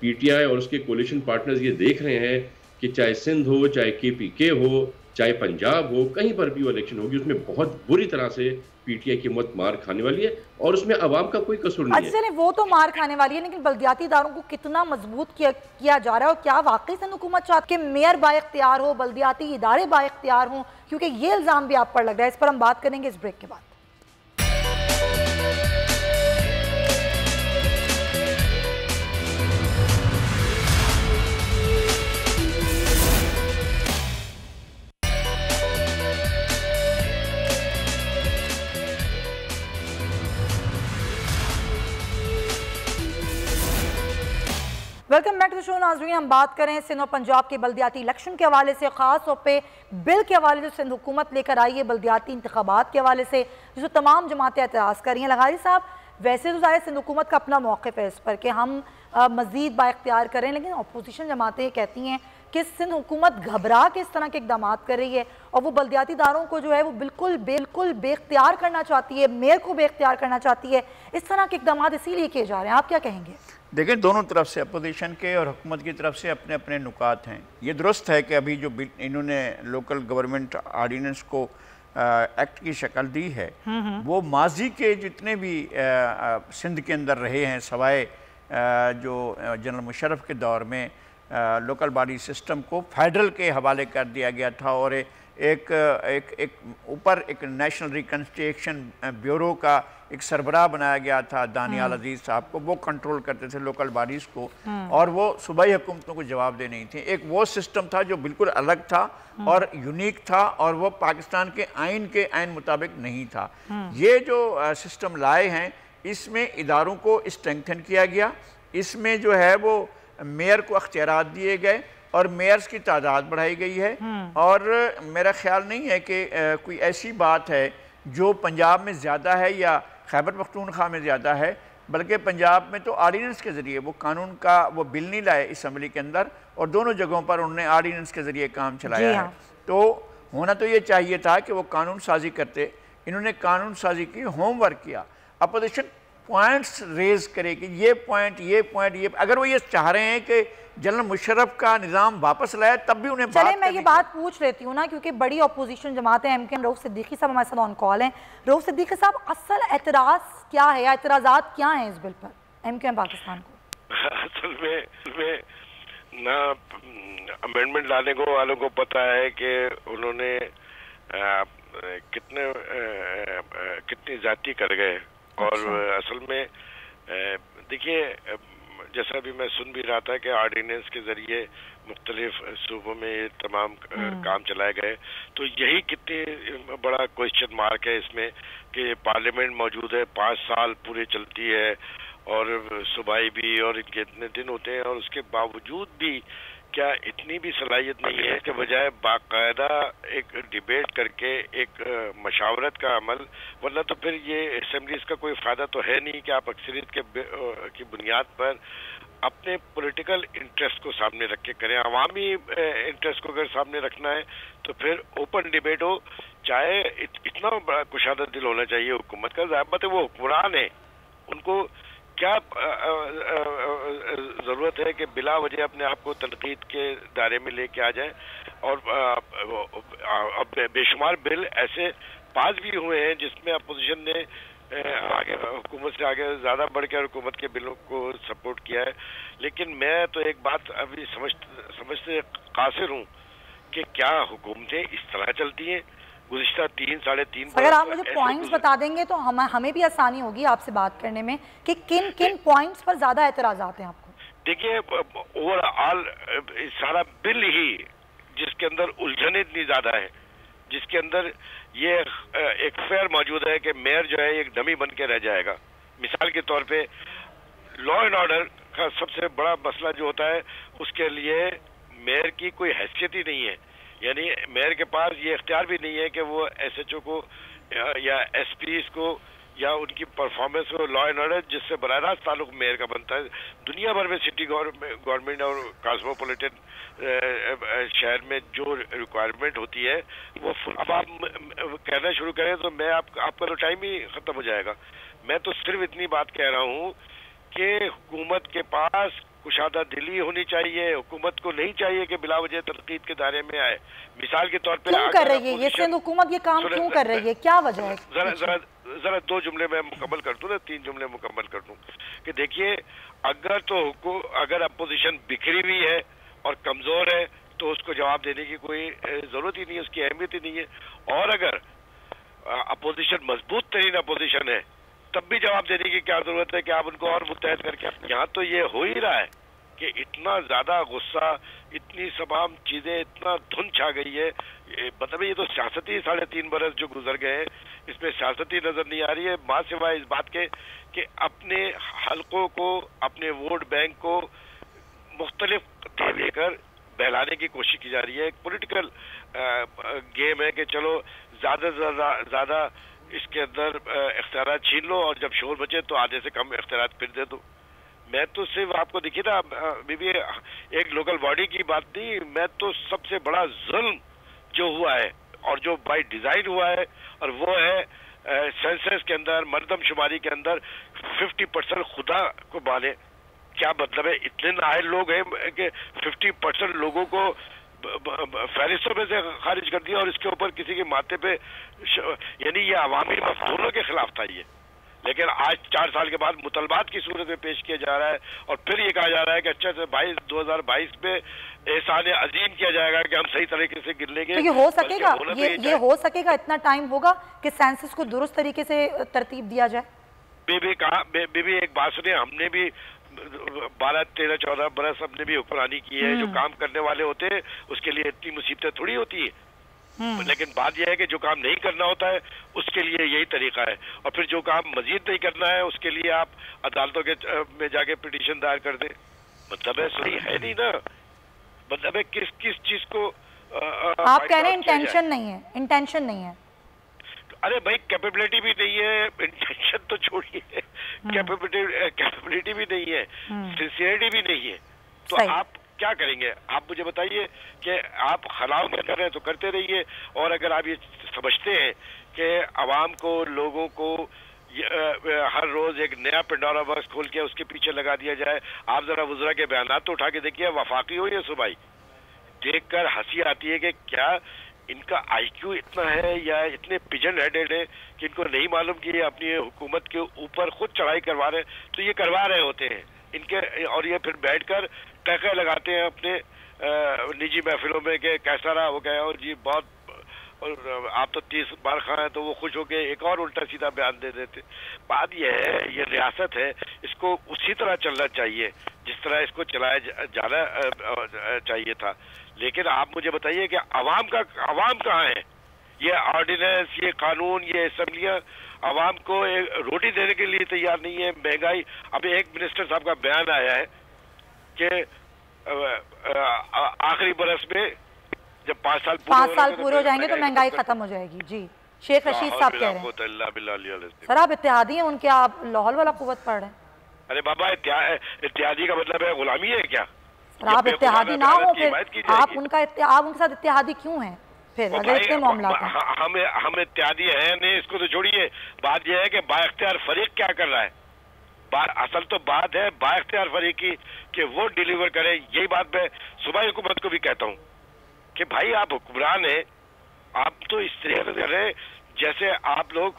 Speaker 6: PTI और उसके कोलिशन पार्टनर्स ये देख रहे हैं कि चाहे सिंध हो, चाहे KPK हो, चाहे पंजाब हो, कहीं पर भी वो इलेक्शन होगी उसमें बहुत बुरी तरह से PTI की मत मार खाने वाली है, और उसमें अवाम का कोई कसूर नहीं है।
Speaker 1: अच्छा, वो तो मार खाने वाली है, लेकिन बल्दियाती इदारों को कितना मजबूत किया जा रहा है, और क्या वाकई सिंध हुकूमत चाहती है कि मेयर बाइख्तियार हो, बल्दियाती इदारे बाइख्तियार हों? क्योंकि ये इल्ज़ाम भी आप पर लग रहा है। इस पर हम बात करेंगे इस ब्रेक के बाद। Welcome back to the show नाज़रीन। हम बात करें सिंध और पंजाब के बल्दियाती इलेक्शन के हवाले से, ख़ास तौर पे बिल के हवाले से सिंध हुकूमत लेकर आई है बल्दियाती इंतखाबात के हवाले से, जिसको तमाम जमातें एतराज़ कर रही हैं। लगारी साहब, वैसे तो ज़ाहिर सिंध हुकूमत का अपना मौक़िफ़ है इस पर कि हम मज़ीद बाइख्तियार करें, लेकिन अपोजिशन जमातें कहती हैं कि सिंध हुकूमत घबरा के इस तरह के इक़दाम कर रही है, और वो बल्दियाती इदारों को जो है वो बिल्कुल बेख्तियार करना चाहती है, मेयर को बेख्तियार करना चाहती है। इस तरह के इक़दाम इसीलिए किए जा रहे हैं। आप क्या कहेंगे?
Speaker 5: देखिए, दोनों तरफ से, अपोजिशन के और हुकूमत की तरफ से अपने अपने नुकात हैं। ये दुरुस्त है कि अभी जो इन्होंने लोकल गवर्नमेंट ऑर्डिनेंस को एक्ट की शक्ल दी है, वो माजी के जितने भी सिंध के अंदर रहे हैं, सवाए जो जनरल मुशर्रफ के दौर में लोकल बॉडी सिस्टम को फेडरल के हवाले कर दिया गया था, और एक ऊपर एक नेशनल रिकन्स्ट्रक्शन ब्यूरो का एक सरबराह बनाया गया था दानियाल अजीज़ साहब को। वो कंट्रोल करते थे लोकल बॉडीज़ को, और वो सूबाई हुकूमतों को जवाब दे नहीं थे। एक वो सिस्टम था जो बिल्कुल अलग था और यूनिक था, और वो पाकिस्तान के आइन मुताबिक नहीं था। ये जो सिस्टम लाए हैं, इसमें इदारों को स्ट्रेंथन किया गया। इसमें जो है वो मेयर को अख्तियारात दिए गए और मेयर्स की तादाद बढ़ाई गई है। और मेरा ख्याल नहीं है कि कोई ऐसी बात है जो पंजाब में ज़्यादा है या खैबर पख्तूनख्वा में ज़्यादा है, बल्कि पंजाब में तो ऑर्डिनेंस के ज़रिए वो कानून का वो बिल नहीं लाए असम्बली के अंदर, और दोनों जगहों पर उन्होंने ऑर्डिनेंस के ज़रिए काम चलाया है। तो होना तो ये चाहिए था कि वो कानून साजी करते। इन्होंने कानून साजी की, होमवर्क किया। अपोजिशन पॉइंट्स रेज करे कि ये पॉइंट, अगर वो ये चाह रहे हैं कि जनरल मुशर्रफ का निज़ाम वापस लाए, तब भी उन्हें
Speaker 1: चले मैं ये बात पूछ लेती हूँ ना, क्योंकि बड़ी अपोजिशन जमातें MQM, रऊफ सिद्दीकी साहब हमारे साथ ऑन कॉल हैं। रऊफ सिद्दीकी साहब, असल एतराज़ क्या है या एतराज़ात क्या हैं इस बिल पर MQM पाकिस्तान को?
Speaker 7: असल में ना अमेंडमेंट लाने को वालों को पता है कि उन्होंने कितनी जाती कर गए, और असल में देखिए जैसा भी मैं सुन भी रहा था कि ऑर्डिनेंस के जरिए मुख्तलिफ सूबों में ये तमाम काम चलाए गए, तो यही कितनी बड़ा क्वेश्चन मार्क है इसमें कि पार्लियामेंट मौजूद है, 5 साल पूरे चलती है और सूबाई भी, और इनके इतने दिन होते हैं, और उसके बावजूद भी क्या इतनी भी सलाहियत नहीं है कि बजाय बाकायदा एक डिबेट करके एक मशावरत का अमल, वरना तो फिर ये असेंबलीज का कोई फ़ायदा तो है नहीं कि आप अक्सरियत की बुनियाद पर अपने पॉलिटिकल इंटरेस्ट को सामने रख के करें। अवामी इंटरेस्ट को अगर सामने रखना है तो फिर ओपन डिबेट हो, चाहे इतना बड़ा कुशादा दिल होना चाहिए हुकूमत का। ज़ाहिर है वो हुक्मरान है, उनको क्या जरूरत है कि बिला वजह अपने आप को तनकीद के दायरे में लेके आ जाए। और अब बेशुमार बिल ऐसे पास भी हुए हैं जिसमें अपोजिशन ने आगे हुकूमत से आगे ज्यादा बढ़ के हुकूमत के बिलों को सपोर्ट किया है। लेकिन मैं तो एक बात अभी समझते कासिर हूँ कि क्या हुकूमतें इस तरह चलती हैं गुज़िश्ता 3-3.5
Speaker 1: अगर आप मुझे पॉइंट्स बता देंगे तो हमें भी आसानी होगी आपसे बात करने में कि किन किन पॉइंट्स पर ज्यादा एतराज़ात हैं आपको।
Speaker 7: देखिए, ओवरऑल सारा बिल ही जिसके अंदर उलझने इतनी ज्यादा है, जिसके अंदर ये एक फेयर मौजूद है कि मेयर जो है एक डमी बन के रह जाएगा। मिसाल के तौर पे लॉ एंड ऑर्डर का सबसे बड़ा मसला जो होता है उसके लिए मेयर की कोई हैसियत ही नहीं है, यानी मेयर के पास ये इख्तियार भी नहीं है कि वो SHO को या SPs को या उनकी परफॉर्मेंस को लॉ एंड ऑर्डर जिससे बराह रास्त ताल्लुक मेयर का बनता है। दुनिया भर में सिटी गवर्नमेंट और कॉस्मोपॉलिटन शहर में जो रिक्वायरमेंट होती है वो अब आप कहना शुरू करें तो मैं आपका तो टाइम ही खत्म हो जाएगा। मैं तो सिर्फ इतनी बात कह रहा हूँ कि हुकूमत के पास कुशादा दिली होनी चाहिए। हुकूमत को नहीं चाहिए कि बिला वजह तनकीद के दायरे में आए। मिसाल के तौर पे
Speaker 1: क्यों कर रही है ये सिंध हुकूमत, ये काम क्यों कर रही है, क्या वजह है?
Speaker 7: जरा 2 जुमले में मुकम्मल कर दूं ना, 3 जुमले मुकम्मल कर दूं कि देखिए, अगर अपोजिशन बिखरी हुई है और कमजोर है तो उसको जवाब देने की कोई जरूरत ही नहीं है, उसकी अहमियत ही नहीं है। और अगर अपोजिशन मजबूत तरीन अपोजिशन है तब भी जवाब देने की क्या जरूरत है कि आप उनको और मुत्तहद करके। यहाँ तो ये हो ही रहा है कि इतना ज्यादा गुस्सा, इतनी तमाम चीजें, इतना धुंध छा गई है। मतलब ये तो सियासती 3.5 बरस जो गुजर गए हैं इसमें सियासती नजर नहीं आ रही है, मां सिवाय इस बात के कि अपने हलकों को, अपने वोट बैंक को मुख्तलिफ देकर बहलाने की कोशिश की जा रही है। एक पॉलिटिकल गेम है कि चलो ज्यादा से ज्यादा इसके अंदर इख्तियार छीन लो और जब शोर बचे तो आधे से कम इख्तियार फिर दे दो। मैं तो सिर्फ आपको देखिए ना, बीबी एक लोकल बॉडी की बात नहीं, मैं तो सबसे बड़ा जुल्म जो हुआ है और जो बाय डिजाइन हुआ है और वो है सेंसस के अंदर मर्दमशुमारी के अंदर 50% खुदा को माने। क्या मतलब है? इतने नाअहल लोग हैं कि 50% लोगों को फहरिस्तों में से खारिज कर दिया और इसके ऊपर किसी के माथे पे, यानी ये अवामी मफदूलों के खिलाफ था ये। लेकिन आज 4 साल के बाद मुतलबात की सूरत में पेश किया जा रहा है और फिर ये कहा जा रहा है कि अच्छा से 2022 में एहसान अजीम किया जाएगा कि हम सही तरीके से गिन लेंगे।
Speaker 1: तो ये हो सकेगा, ये हो सकेगा, इतना टाइम होगा कि सेंसस को दुरुस्त तरीके से तरतीब दिया जाए?
Speaker 7: बेबी एक बात सुनिए, हमने भी 12, 13, 14 बरस हमने भी हुक्मरानी की है। जो काम करने वाले होते हैं उसके लिए इतनी मुसीबतें थोड़ी होती है, लेकिन बात यह है कि जो काम नहीं करना होता है उसके लिए यही तरीका है। और फिर जो काम मजीद नहीं करना है उसके लिए आप अदालतों के में जाके पिटीशन दायर कर दें। मतलब है सही है नहीं ना, मतलब है किस चीज को
Speaker 1: आप कह रहे हैं इंटेंशन नहीं है, इंटेंशन नहीं है।
Speaker 7: अरे भाई कैपेबिलिटी भी नहीं है, इंटेंशन तो छोड़िए, कैपेबिलिटी भी नहीं है, सिंसियरिटी भी नहीं है, तो आप क्या करेंगे? आप मुझे बताइए कि आप खलाव में कर रहे हैं तो करते रहिए, और अगर आप ये समझते हैं कि आवाम को, लोगों को हर रोज एक नया पिंडोरा बॉक्स खोल के उसके पीछे लगा दिया जाए, आप जरा वज़रा के बयानात तो उठा के देखिए, वफाकी हो या सूबाई, देखकर हंसी आती है कि क्या इनका IQ इतना है या इतने पिजन हेडेड है कि इनको नहीं मालूम कि ये अपनी हुकूमत के ऊपर खुद चढ़ाई करवा रहे हैं। तो ये करवा रहे होते हैं इनके, और ये फिर बैठकर टहके लगाते हैं अपने निजी महफिलों में कि कैसा रहा वो गया, और जी बहुत, और आप तो 30 बार खा हैं, तो वो खुश होके एक और उल्टा सीधा बयान दे देते। बात यह है, ये रियासत है, इसको उसी तरह चलना चाहिए जिस तरह इसको चलाया जाना चाहिए था। लेकिन आप मुझे बताइए कि आवाम कहाँ है? ये ऑर्डिनेंस, ये कानून, ये असम्बलियाँ आवाम को रोटी देने के लिए तैयार नहीं है। महंगाई, अभी एक मिनिस्टर साहब का बयान आया है कि आखिरी बरस में जब 5 साल
Speaker 1: पूरे हो जाएंगे तो महंगाई खत्म हो जाएगी। जी, शेख रशीद साहब कह रहे हैं। सर आप इत्तेहादी हैं उनके, आप लाहौल वाला कुव्वत पढ़ रहे हैं।
Speaker 7: अरे बाबा, इत्तेहादी का मतलब है गुलामी है क्या?
Speaker 1: आप इत्तेहादी ना हो फिर आप उनके साथ इत्तेहादी क्यों हैं फिर, अगर इतने मामला
Speaker 7: हम इत्तेहादी हैं नहीं, इसको तो छोड़िए। बात यह है कि बाइख्तियार फरीक क्या कर रहा है। असल तो बात है बाइख्तियार फरीक की कि वो डिलीवर करे। यही बात मैं सूबाई हुकूमत को भी कहता हूँ कि भाई आप हुक्मरान हैं, आप तो इस तरह कर रहे हैं जैसे आप लोग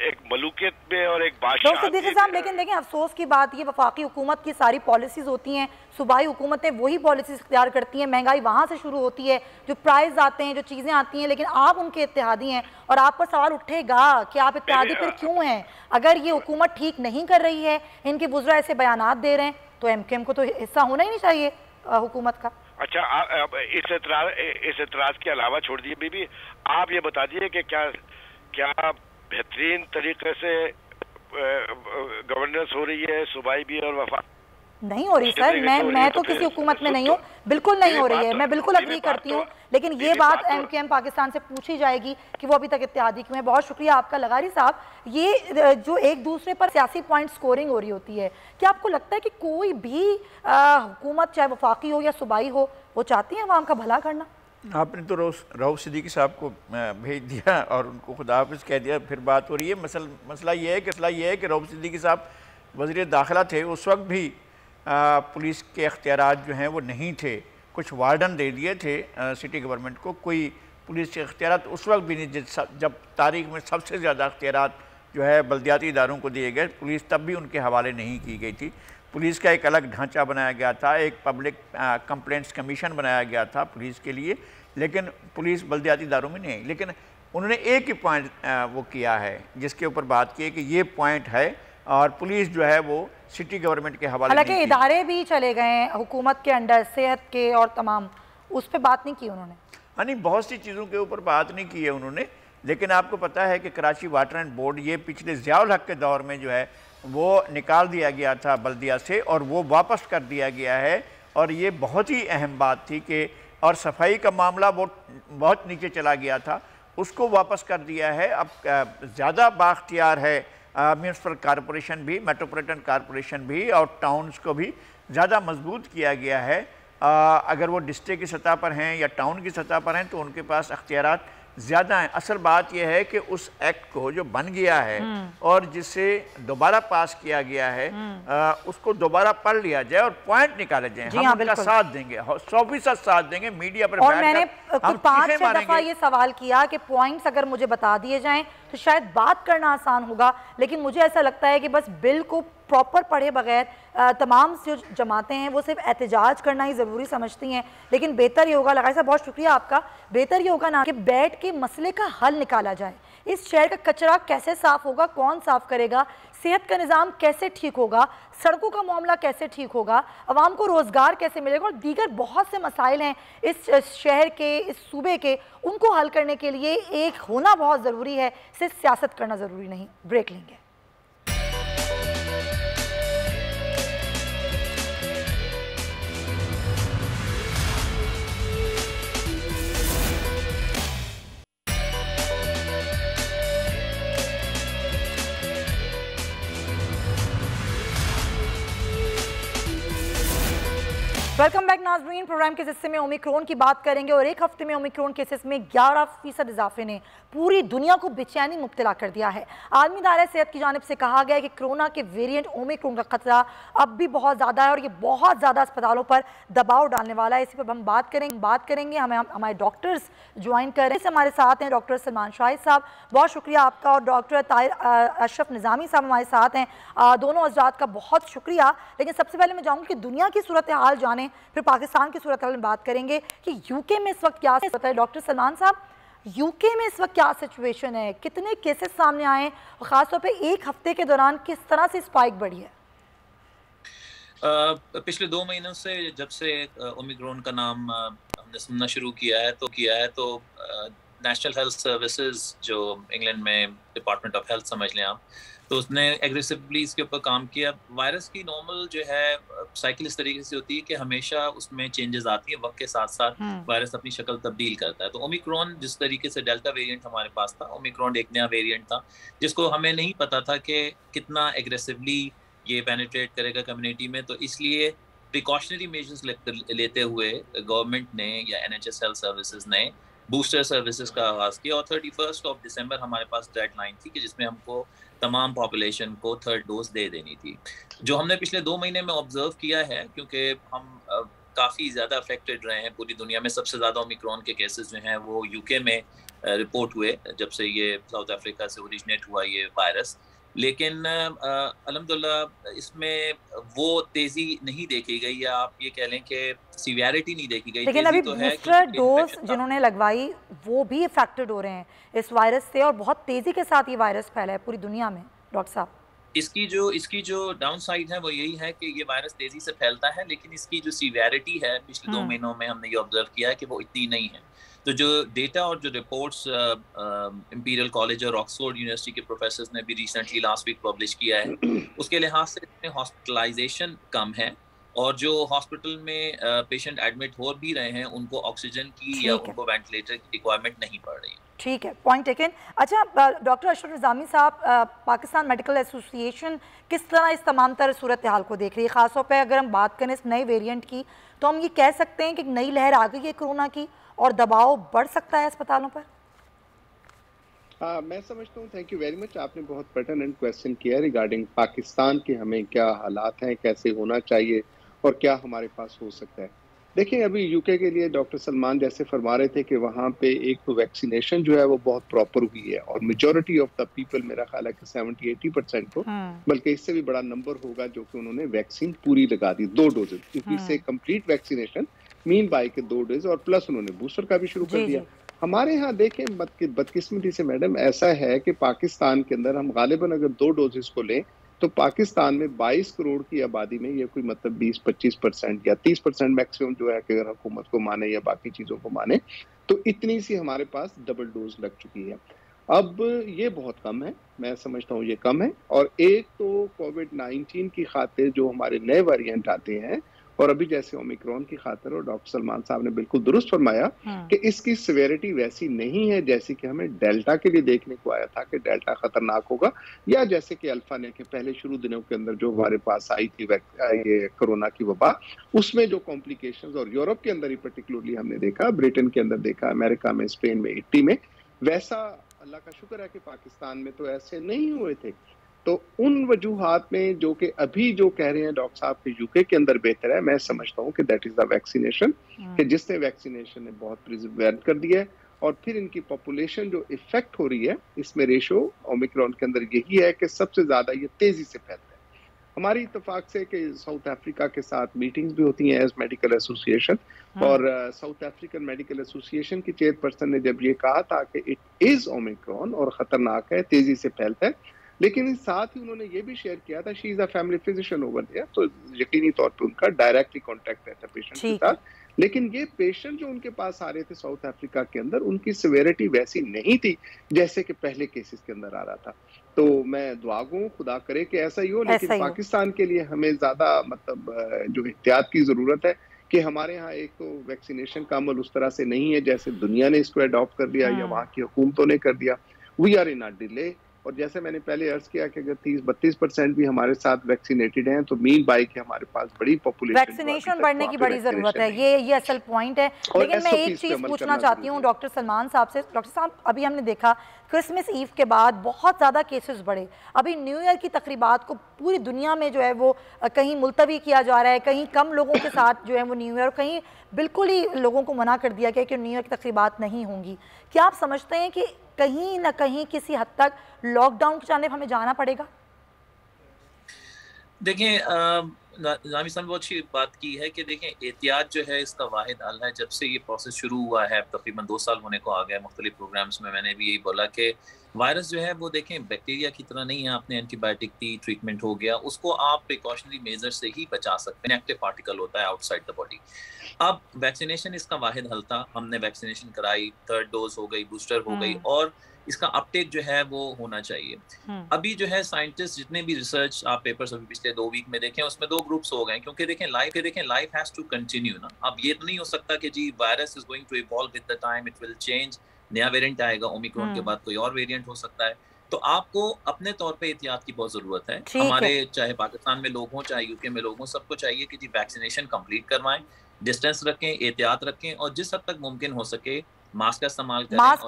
Speaker 7: एक मलूकियत में और एक बादशाह।
Speaker 1: लेकिन देखें अफसोस की बात ये वफाकी हुकूमत की सारी पॉलिसीज होती हैं, सूबाई हुकूमतें वही पॉलिसीज इख्तियार करती हैं, महंगाई वहाँ से शुरू होती है, जो प्राइस आते हैं, जो चीज़ें आती हैं, लेकिन आप उनके इत्तेहादी हैं और आप पर सवाल उठेगा कि आप इत्तेहादी फिर क्यों हैं? अगर ये हुकूमत ठीक नहीं कर रही है, इनके बुज़ुर्ग ऐसे बयानात दे रहे हैं, तो MKM को तो हिस्सा होना ही नहीं चाहिए हुकूमत का।
Speaker 7: अच्छा, इस एतराज के अलावा छोड़ दिए बीबी, आप ये बता दिए कि क्या बेहतरीन तरीके से गवर्नेंस हो रही है सूबाई भी और वफा?
Speaker 1: नहीं हो रही सर, मैं तो किसी हुकूमत में नहीं हूँ, बिल्कुल नहीं हो रही है, मैं बिल्कुल अग्री करती हूँ, लेकिन ये बात MKM पाकिस्तान से पूछी जाएगी कि वो अभी तक इत्तेहादी क्यों है। बहुत शुक्रिया आपका लगारी साहब। ये जो एक दूसरे पर सियासी पॉइंट स्कोरिंग हो रही होती है, क्या आपको लगता है कि कोई भी हुकूमत चाहे वफाकी हो या सूबाई हो, वो चाहती है अवाम का भला करना?
Speaker 5: आपने तो रऊफ सिद्दीकी साहब को भेज दिया और उनको खुदा हाफिज़ कह दिया, फिर बात हो रही है। मसला ये है कि रऊफ सिद्दीकी साहब वज़ीर दाखिला थे, उस वक्त भी पुलिस के इख्तियारात जो हैं वो नहीं थे, कुछ वार्डन दे दिए थे सिटी गवर्नमेंट को, कोई पुलिस के इख्तियारात उस वक्त भी नहीं, जब तारीख में सबसे ज़्यादा इख्तियारात जो है बल्दियाती इदारों को दिए गए, पुलिस तब भी उनके हवाले नहीं की गई थी। पुलिस का एक अलग ढांचा बनाया गया था, एक पब्लिक कंप्लेंट्स कमीशन बनाया गया था पुलिस के लिए, लेकिन पुलिस बल्दियाती इदारों में नहीं आई। लेकिन उन्होंने एक ही पॉइंट वो किया है जिसके ऊपर बात की है कि ये पॉइंट है और पुलिस जो है वो सिटी गवर्नमेंट के हवाले।
Speaker 1: हालांकि इदारे भी चले गए हुकूमत के अंडर, सेहत के और तमाम, उस पर बात नहीं की उन्होंने।
Speaker 5: हाँ नहीं, बहुत सी चीज़ों के ऊपर बात नहीं की है उन्होंने, लेकिन आपको पता है कि कराची वाटर एंड बोर्ड ये पिछले ज़ियाउल हक के दौर में जो है वो निकाल दिया गया था बल्दिया से और वो वापस कर दिया गया है, और ये बहुत ही अहम बात थी कि, और सफाई का मामला वो बहुत नीचे चला गया था, उसको वापस कर दिया है। अब ज़्यादा बाख्तियार है म्यूनसिपल कॉरपोरेशन भी, मेट्रोपॉलिटन कॉरपोरेशन भी, और टाउन्स को भी ज़्यादा मजबूत किया गया है। अगर वो डिस्ट्रिक्ट की सतह पर हैं या टाउन की सतह पर हैं तो उनके पास अख्तियारात ज़्यादा हैं। असल बात यह है कि उस एक्ट को जो बन गया है और जिसे दोबारा पास किया गया है उसको दोबारा पढ़ लिया जाए और पॉइंट निकाले जाए। हम उनका साथ देंगे, 100% साथ देंगे मीडिया पर।
Speaker 1: और मैंने 5-6 दफ़ा ये सवाल किया कि पॉइंट्स अगर मुझे बता दिए जाएं तो शायद बात करना आसान होगा, लेकिन मुझे ऐसा लगता है कि बस बिल को प्रॉपर पढ़े बगैर तमाम जो जमातें हैं वो सिर्फ एहतजाज करना ही ज़रूरी समझती हैं। लेकिन बेहतर ये होगा, लगाई साहब बहुत शुक्रिया आपका, बेहतर ये होगा ना कि बैठ के मसले का हल निकाला जाए। इस शहर का कचरा कैसे साफ़ होगा, कौन साफ़ करेगा, सेहत का निज़ाम कैसे ठीक होगा, सड़कों का मामला कैसे ठीक होगा, आवाम को रोज़गार कैसे मिलेगा, और दीगर बहुत से मसाइल हैं इस शहर के, इस सूबे के, उनको हल करने के लिए एक होना बहुत ज़रूरी है, सिर्फ सियासत करना ज़रूरी नहीं। ब्रेक लेंगे। वेलकम बैक नाज़रीन। प्रोग्राम के हिस्से में ओमिक्रॉन की बात करेंगे और एक हफ्ते में ओमिक्रॉन केसेस में 11% इजाफे ने पूरी दुनिया को बेचैनी मुब्तला कर दिया है। आलमी इदारे सेहत की जानिब से कहा गया है कि कोरोना के वेरिएंट ओमिक्रॉन का खतरा अब भी बहुत ज़्यादा है और ये बहुत ज़्यादा अस्पतालों पर दबाव डालने वाला है। इसी पर हम बात करेंगे। हमारे डॉक्टर्स ज्वाइन कर रहे हैं, हमारे साथ हैं डॉक्टर सलमान शाहिद साहब, बहुत शुक्रिया आपका, और डॉक्टर ताहिर अशरफ निज़ामी साहब हमारे साथ हैं। दोनों हज़रात का बहुत शुक्रिया। लेकिन सबसे पहले मैं चाहूँगी कि दुनिया की सूरत हाल जाने, फिर पाकिस्तान की सूरत हाल में बात करेंगे कि यूके में इस वक्त क्या होता है। डॉक्टर सलमान साहब, यूके में इस वक्त क्या सिचुएशन है, कितने केसेस सामने आए और ख़ासतौर पे एक हफ्ते के दौरान किस तरह से स्पाइक बढ़ी है?
Speaker 8: पिछले 2 महीनों से जब से ओमिक्रॉन का नाम हमने सुनना शुरू किया है तो नेशनल हेल्थ सर्विसेज जो इंग्लैंड में डिपार्टमेंट ऑफ हेल्थ समझ लें आप, तो उसने एग्रेसिवली इसके ऊपर काम किया। वायरस की नॉर्मल जो है साइकिल इस तरीके से होती है कि हमेशा उसमें चेंजेस आती है, वक्त के साथ साथ वायरस अपनी शक्ल तब्दील करता है। तो ओमिक्रॉन जिस तरीके से डेल्टा वेरिएंट हमारे पास था, ओमिक्रॉन एक नया वेरिएंट था जिसको हमें नहीं पता था कि कितना एग्रेसिवली ये पेनिट्रेट करेगा कम्युनिटी में। तो इसलिए प्रिकॉशनरी मेजर्स लेते हुए गवर्नमेंट ने या NHS हेल्थ सर्विसेज ने बूस्टर सर्विसेज का आगाज़ किया और 31 दिसंबर हमारे पास डेडलाइन थी कि जिसमें हमको तमाम पॉपुलेशन को 3rd डोज दे देनी थी। जो हमने पिछले 2 महीने में ऑब्जर्व किया है, क्योंकि हम काफ़ी ज़्यादा अफेक्टेड रहे हैं पूरी दुनिया में, सबसे ज़्यादा ओमिक्रॉन के केसेस जो हैं वो UK में रिपोर्ट हुए जब से ये साउथ अफ्रीका से ओरिजिनेट हुआ ये वायरस। लेकिन अल्हम्दुलिल्लाह इसमें वो तेजी नहीं देखी गई, या आप ये कह लें कि सीवियरिटी नहीं देखी गई।
Speaker 1: लेकिन अभी बूस्टर डोज जिन्होंने लगवाई वो भी अफेक्टेड हो रहे हैं इस वायरस से, और बहुत तेजी के साथ ये वायरस फैला है पूरी दुनिया में। डॉक्टर साहब,
Speaker 8: इसकी जो डाउन साइड है वो यही है कि ये वायरस तेजी से फैलता है, लेकिन इसकी जो सीवियरिटी है पिछले 2 महीनों में हमने ये ऑब्जर्व किया है कि वो इतनी नहीं है। तो जो डेटा और जो रिपोर्ट्स इंपीरियल कॉलेज और ऑक्सफोर्ड यूनिवर्सिटी के प्रोफेसर्स ने भी रिसेंटली लास्ट वीक पब्लिश किया है, उसके लिहाज से इसमें हॉस्पिटलाइजेशन कम है और जो हॉस्पिटल में पेशेंट एडमिट हो भी रहे हैं उनको ऑक्सीजन की या उनको वेंटिलेटर की रिक्वायरमेंट नहीं पड़ रही।
Speaker 1: ठीक है, पॉइंट टेकन। अच्छा डॉक्टर अशरफ निज़ामी साहब, पाकिस्तान मेडिकल एसोसिएशन किस तरह इस तमाम तरह सूरत हाल को देख रही है? ख़ासतौर पर अगर हम बात करें इस नए वेरिएंट की, तो हम ये कह सकते हैं कि एक नई लहर आ गई है कोरोना की और दबाव बढ़ सकता है अस्पतालों पर?
Speaker 9: मैं समझता हूँ, थैंक यू वेरी मच, आपने बहुत पर्टिनेंट क्वेश्चन किया रिगार्डिंग पाकिस्तान के हमें क्या हालात हैं, कैसे होना चाहिए और क्या हमारे पास हो सकता है। देखिए, अभी यूके के लिए डॉक्टर सलमान जैसे फरमा रहे थे कि वहाँ पे एक तो वैक्सीनेशन जो है वो बहुत प्रॉपर हुई है और मेजॉरिटी ऑफ द पीपल, मेरा ख्याल है कि 70-80% को, बल्कि इससे भी बड़ा नंबर होगा जो कि उन्होंने वैक्सीन पूरी लगा दी, 2 डोजेज, क्योंकि से कंप्लीट वैक्सीनेशन मीन बाई के 2 डोज और प्लस उन्होंने बूस्टर का भी शुरू कर दिया। हमारे यहाँ देखें बदकिस्मती से मैडम ऐसा है कि पाकिस्तान के अंदर हम गालिबन अगर 2 डोजेस को लें तो पाकिस्तान में 22 करोड़ की आबादी में ये कोई मतलब 20-25% या 30% मैक्सिमम जो है कि अगर हुकूमत को माने या बाकी चीजों को माने तो इतनी सी हमारे पास डबल डोज लग चुकी है। अब ये बहुत कम है, मैं समझता हूँ ये कम है। और एक तो कोविड-19 की खातिर जो हमारे नए वेरिएंट आते हैं और अभी जैसे ओमिक्रॉन की खातिर, और डॉक्टर सलमान साहब ने बिल्कुल दुरुस्त फरमाया कि इसकी सिवियरिटी वैसी नहीं है जैसी कि हमें डेल्टा के लिए देखने को आया था कि डेल्टा खतरनाक होगा, या जैसे कि अल्फा ने के पहले शुरू दिनों के अंदर जो हमारे पास आई थी ये कोरोना की वबा, उसमें जो कॉम्प्लिकेशंस और यूरोप के अंदर ही पर्टिकुलरली हमने देखा, ब्रिटेन के अंदर देखा, अमेरिका में, स्पेन में, इटली में, वैसा अल्लाह का शुक्र है कि पाकिस्तान में तो ऐसे नहीं हुए थे। तो उन वजूहात में जो कि अभी जो कह रहे हैं डॉक्टर साहब के यूके के अंदर बेहतर है, मैं समझता हूँ कि दैट इज द वैक्सीनेशन, कि जिसने वैक्सीनेशन ने बहुत प्रिजर्व कर दिया है। और फिर इनकी पॉपुलेशन जो इफेक्ट हो रही है, इसमें रेशो ओमिक्रॉन के अंदर यही है कि सबसे ज्यादा ये तेजी से फैलता है। हमारी इत्तेफाक से कि साउथ अफ्रीका के साथ मीटिंग्स भी होती हैं एज मेडिकल एसोसिएशन, और साउथ अफ्रीकन मेडिकल एसोसिएशन की चेयरपर्सन ने जब ये कहा था कि इट इज ओमिक्रॉन और खतरनाक है, तेजी से फैलता है, लेकिन साथ ही उन्होंने ये भी शेयर किया था she is a family physician over there, तो यकीनी तौर पे उनका डायरेक्टली कांटेक्ट रहता पेशेंट के साथ। लेकिन ये पेशेंट जो उनके पास आ रहे थे साउथ अफ्रीका के अंदर, उनकी सिवियरिटी वैसी नहीं थी जैसे कि पहले केसेस के अंदर आ रहा था। तो मैं दुआ गो खुदा करे कि ऐसा ही हो, लेकिन पाकिस्तान के लिए हमें ज्यादा मतलब जो एहतियात की जरूरत है कि हमारे यहाँ एक तो वैक्सीनेशन का अमल उस तरह से नहीं है जैसे दुनिया ने इसको अडॉप्ट कर दिया या वहाँ की हुकूमतों ने कर दिया। We are in a delay, और जैसे मैंने पहले अर्ज किया कि अगर 30-32% भी हमारे साथ वैक्सीनेटेड हैं तो मीन बाई के हमारे पास बड़ी पॉपुलेशन,
Speaker 1: वैक्सीनेशन बढ़ने की बड़ी जरूरत है, ये असल पॉइंट है। लेकिन मैं एक चीज पूछना चाहती हूँ डॉक्टर सलमान साहब से। डॉक्टर साहब, अभी हमने देखा क्रिसमस ईव के बाद बहुत ज़्यादा केसेस बढ़े, अभी न्यू ईयर की तकरीबात को पूरी दुनिया में जो है वो कहीं मुलतवी किया जा रहा है, कहीं कम लोगों के साथ जो है वो न्यू ईयर, कहीं बिल्कुल ही लोगों को मना कर दिया गया कि न्यू ईयर की तकरीबात नहीं होंगी। क्या आप समझते हैं कि कहीं ना कहीं किसी हद तक लॉकडाउन की जानिब हमें जाना पड़ेगा?
Speaker 8: देखिए, निज़ामी साहब ने बहुत अच्छी बात की है कि देखें, एहतियात जो है इसका वाहिद हल है। जब से ये प्रोसेस शुरू हुआ है, तकरीबन 2 साल होने को आ गया, मुख्तलिफ प्रोग्राम्स में मैंने भी यही बोला कि वायरस जो है वो देखें बैक्टीरिया की तरह नहीं है, आपने एंटीबायोटिक दी, ट्रीटमेंट हो गया, उसको आप प्रिकॉशनरी मेजर से ही बचा सकते हैं। एक्टिव पार्टिकल होता है आउटसाइड द बॉडी। अब वैक्सीनेशन इसका वाहिद हल था। हमने वैक्सीनेशन कराई, 3rd डोज हो गई, बूस्टर हो गई, और इसका अपटेक जो है वो होना चाहिए। अभी जो है साइंटिस्ट जितने भी रिसर्च आप पेपर्स अभी पिछले 2 वीक में देखें, उसमें 2 ग्रुप्स हो गए, क्योंकि देखें लाइफ हैज टू कंटिन्यू ना। अब ये तो नहीं हो सकता कि जी virus is going to evolve with the time, it will change, नया वेरिएंट आएगा, ओमिक्रॉन के बाद कोई और वेरिएंट हो सकता है। तो आपको अपने तौर पे एहतियात की बहुत जरूरत है। हमारे चाहे पाकिस्तान में लोग हों, चाहे यूके में लोग हों, सबको चाहिए कि जी वैक्सीनेशन कंप्लीट करवाएं, डिस्टेंस रखें, एहतियात रखें, और जिस हद तक मुमकिन हो सके मास्क का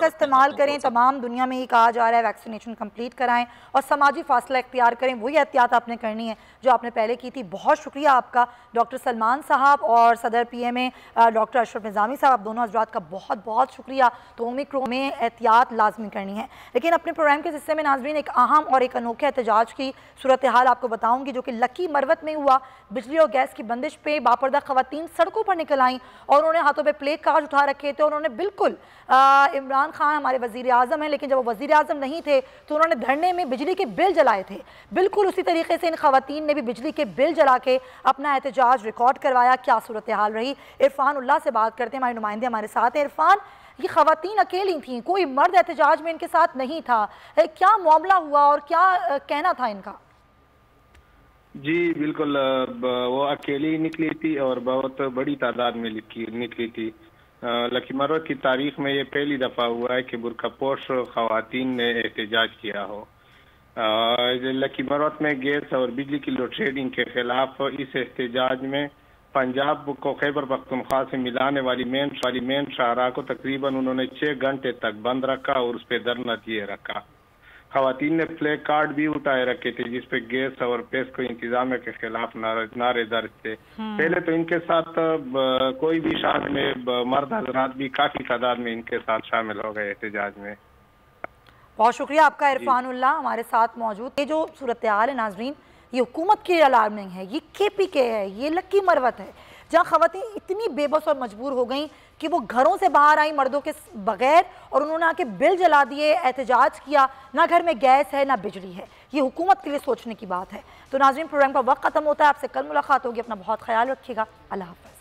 Speaker 8: इस्तेमाल करें। तमाम दुनिया में ही कहा जा रहा है वैक्सीनेशन कंप्लीट कराएं और समाजी फासला इख्तियार करें। वही एहतियात आपने करनी है जो आपने पहले की थी। बहुत शुक्रिया आपका डॉक्टर सलमान साहब और सदर PMA डॉक्टर अशरफ निज़ामी साहब, आप दोनों हज़रात का बहुत बहुत शुक्रिया। तो ओमिक्रॉन में एहतियात लाजमी करनी है। लेकिन अपने प्रोग्राम के हिस्से में नाज़रीन एक अहम और एक अनोखे एहतजाज की सूरत हाल आपको बताऊँगी, जो कि लकी मरवत में हुआ। बिजली और गैस की बंदिश पे बापर्दा ख़वातीन सड़कों पर निकल आईं और उन्होंने हाथों पर प्ले कार्ड उठा रखे थे और उन्होंने बिल्कुल इमरान खान हमारे वज़ीर आज़म हैं, लेकिन जब वो वज़ीर आज़म नहीं थे तो उन्होंने धरने में बिजली के बिल जलाए थे। बिल्कुल उसी तरीके से इन ख़वातीन ने भी बिजली के बिल जला के अपना एहतजाज रिकॉर्ड करवाया। क्या सूरत हाल रही, इरफान उल्लाह से बात करते हैं, हमारे नुमाइंदे हमारे साथ हैं। इरफान, ये ख़वातीन अकेली थीं, कोई मर्द एहतजाज में इनके साथ नहीं था, क्या मामला हुआ और क्या कहना था इनका?
Speaker 10: जी बिल्कुल, वो अकेली निकली थी और बहुत बड़ी तादाद में निकली थी। लकी मरवत की तारीख में ये पहली दफ़ा हुआ है कि बुरकापोश ख़वातीन ने एहतजाज किया हो। लकी मरवत में गैस और बिजली की लोड शेडिंग के खिलाफ इस एहतजाज में पंजाब को खैबर पख्तूनख्वा से मिलाने वाली मेन शाहराह को तकरीबन उन्होंने 6 घंटे तक बंद रखा और उस पर धरना दिए रखा। ख़वातीन ने प्ले कार्ड भी उठाए रखे थे जिसपे गैस और पेस्को इंतजाम के खिलाफ नारे दर्ज थे। पहले तो इनके साथ कोई भी शामिल में मर्द हजरात भी काफी तादाद में इनके साथ शामिल हो गए एहतजाज में।
Speaker 1: बहुत शुक्रिया आपका इरफान उल्लाह हमारे साथ मौजूद। ये जो सूरत हाल है नाजरीन, ये हुकूमत की अलार्मिंग है, ये KPK है, ये लकी मरवत है, जहाँ ख़वातीन इतनी बेबस और मजबूर हो गई कि वो घरों से बाहर आई मर्दों के बगैर और उन्होंने आके बिल जला दिए, एहतजाज किया। ना घर में गैस है ना बिजली है। ये हुकूमत के लिए सोचने की बात है। तो नाज़रीन, प्रोग्राम का वक्त ख़त्म होता है। आपसे कल मुलाकात होगी। अपना बहुत ख्याल रखिएगा। अल्लाह हाफ़िज़।